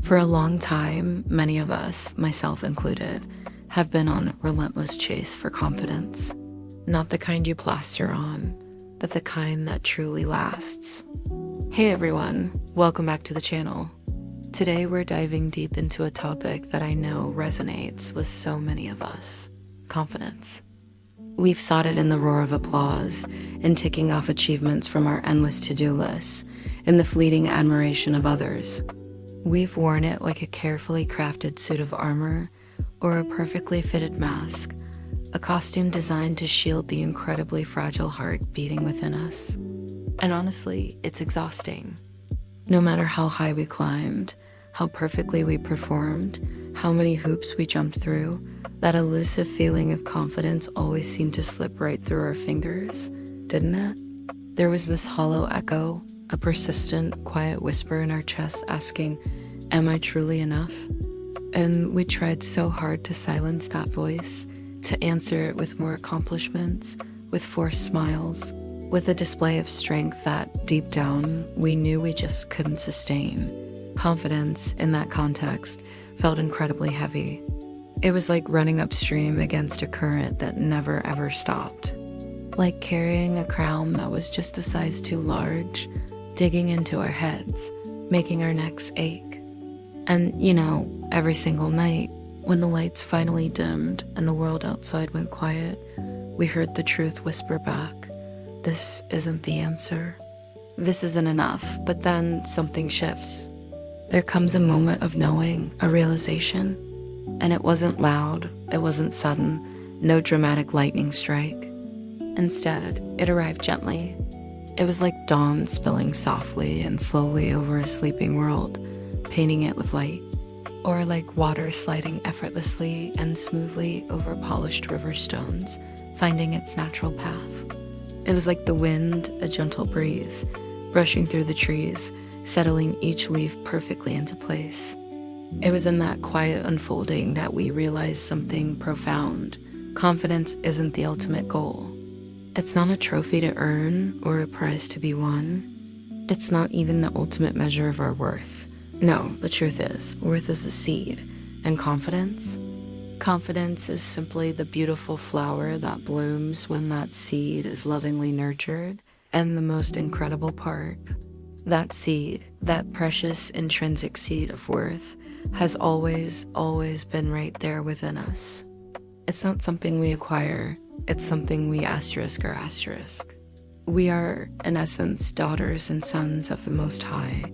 For a long time, many of us, myself included, have been on a relentless chase for confidence. Not the kind you plaster on, but the kind that truly lasts. Hey everyone, welcome back to the channel. Today we're diving deep into a topic that I know resonates with so many of us: confidence. We've sought it in the roar of applause, in ticking off achievements from our endless to-do lists, in the fleeting admiration of others. We've worn it like a carefully crafted suit of armor or a perfectly fitted mask, a costume designed to shield the incredibly fragile heart beating within us. And honestly, it's exhausting. No matter how high we climbed, how perfectly we performed, how many hoops we jumped through, that elusive feeling of confidence always seemed to slip right through our fingers, didn't it? There was this hollow echo, a persistent, quiet whisper in our chests asking, "Am I truly enough?" And we tried so hard to silence that voice, to answer it with more accomplishments, with forced smiles, with a display of strength that, deep down, we knew we just couldn't sustain. Confidence, in that context, felt incredibly heavy. It was like running upstream against a current that never ever stopped. Like carrying a crown that was just a size too large, digging into our heads, making our necks ache. And, every single night, when the lights finally dimmed and the world outside went quiet, we heard the truth whisper back, "This isn't the answer. This isn't enough." But then something shifts. There comes a moment of knowing, a realization. And it wasn't loud, it wasn't sudden, no dramatic lightning strike. Instead, it arrived gently. It was like dawn spilling softly and slowly over a sleeping world, painting it with light. Or like water sliding effortlessly and smoothly over polished river stones, finding its natural path. It was like the wind, a gentle breeze, brushing through the trees, settling each leaf perfectly into place. It was in that quiet unfolding that we realized something profound. Confidence isn't the ultimate goal. It's not a trophy to earn or a prize to be won. It's not even the ultimate measure of our worth. No, the truth is, worth is a seed. And confidence? Confidence is simply the beautiful flower that blooms when that seed is lovingly nurtured. And the most incredible part, that seed, that precious intrinsic seed of worth, has always been right there within us. It's not something we acquire, it's something we asterisk. We are, in essence, daughters and sons of the Most High,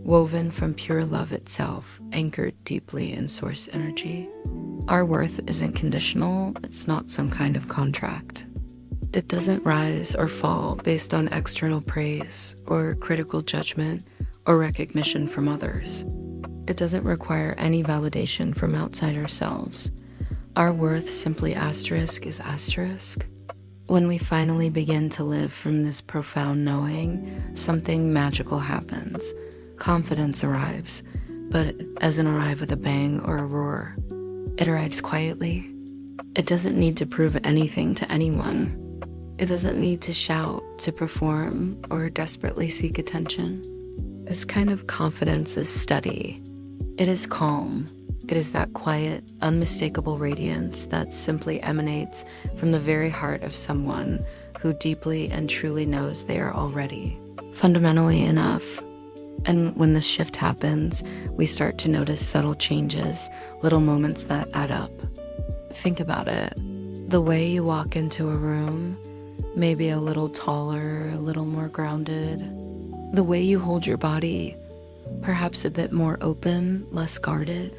woven from pure love itself, anchored deeply in source energy. Our worth isn't conditional, it's not some kind of contract. It doesn't rise or fall based on external praise or critical judgment or recognition from others. It doesn't require any validation from outside ourselves. Our worth simply is asterisk. When we finally begin to live from this profound knowing, something magical happens. Confidence arrives, but it doesn't arrive with a bang or a roar. It arrives quietly. It doesn't need to prove anything to anyone. It doesn't need to shout, to perform, or desperately seek attention. This kind of confidence is steady. It is calm. It is that quiet, unmistakable radiance that simply emanates from the very heart of someone who deeply and truly knows they are already fundamentally enough. And when this shift happens, we start to notice subtle changes, little moments that add up. Think about it. The way you walk into a room, maybe a little taller, a little more grounded. The way you hold your body, perhaps a bit more open, less guarded.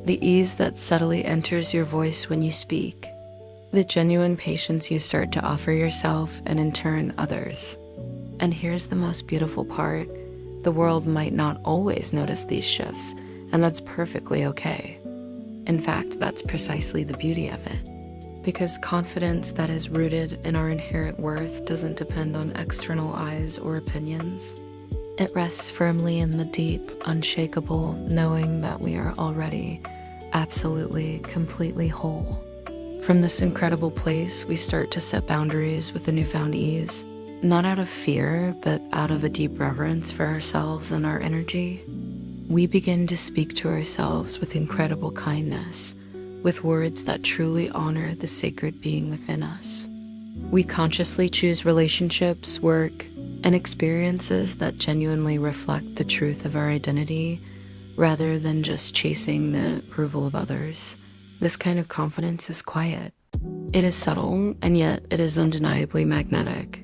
The ease that subtly enters your voice when you speak. The genuine patience you start to offer yourself and in turn others. And here's the most beautiful part. The world might not always notice these shifts, and that's perfectly okay. In fact, that's precisely the beauty of it. Because confidence that is rooted in our inherent worth doesn't depend on external eyes or opinions. It rests firmly in the deep, unshakable knowing that we are already absolutely, completely whole. From this incredible place, we start to set boundaries with a newfound ease. Not out of fear, but out of a deep reverence for ourselves and our energy. we begin to speak to ourselves with incredible kindness, with words that truly honor the sacred being within us. We consciously choose relationships, work, and experiences that genuinely reflect the truth of our identity, rather than just chasing the approval of others. This kind of confidence is quiet. It is subtle, and yet it is undeniably magnetic.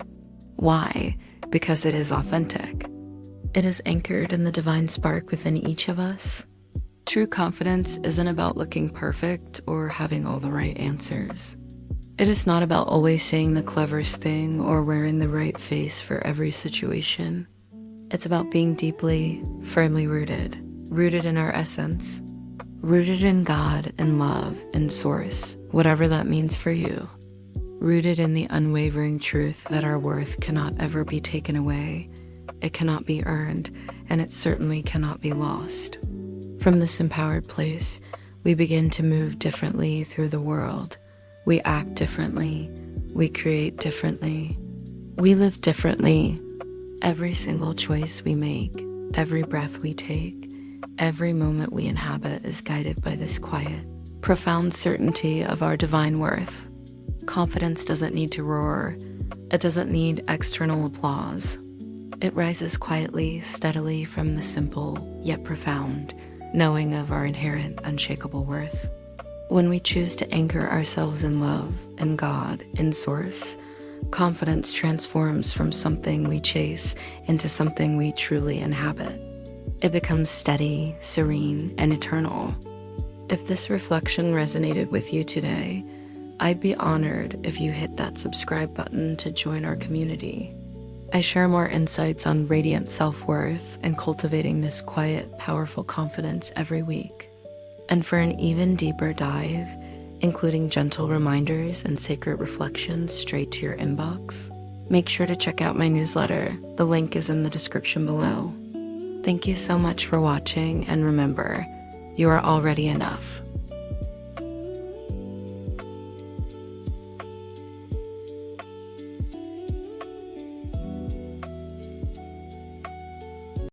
Why? Because it is authentic. It is anchored in the divine spark within each of us. True confidence isn't about looking perfect or having all the right answers. It is not about always saying the cleverest thing or wearing the right face for every situation. It's about being deeply, firmly rooted in our essence, rooted in God and love and source, whatever that means for you. Rooted in the unwavering truth that our worth cannot ever be taken away, it cannot be earned, and it certainly cannot be lost. From this empowered place, we begin to move differently through the world. We act differently. We create differently. We live differently. Every single choice we make, every breath we take, every moment we inhabit is guided by this quiet, profound certainty of our divine worth. Confidence doesn't need to roar. It doesn't need external applause. It rises quietly, steadily from the simple, yet profound, knowing of our inherent, unshakable worth. When we choose to anchor ourselves in love, in God, in Source, confidence transforms from something we chase into something we truly inhabit. It becomes steady, serene, and eternal. If this reflection resonated with you today, I'd be honored if you hit that subscribe button to join our community. I share more insights on radiant self-worth and cultivating this quiet, powerful confidence every week. And for an even deeper dive, including gentle reminders and sacred reflections straight to your inbox, make sure to check out my newsletter. The link is in the description below. Thank you so much for watching, and remember, you are already enough.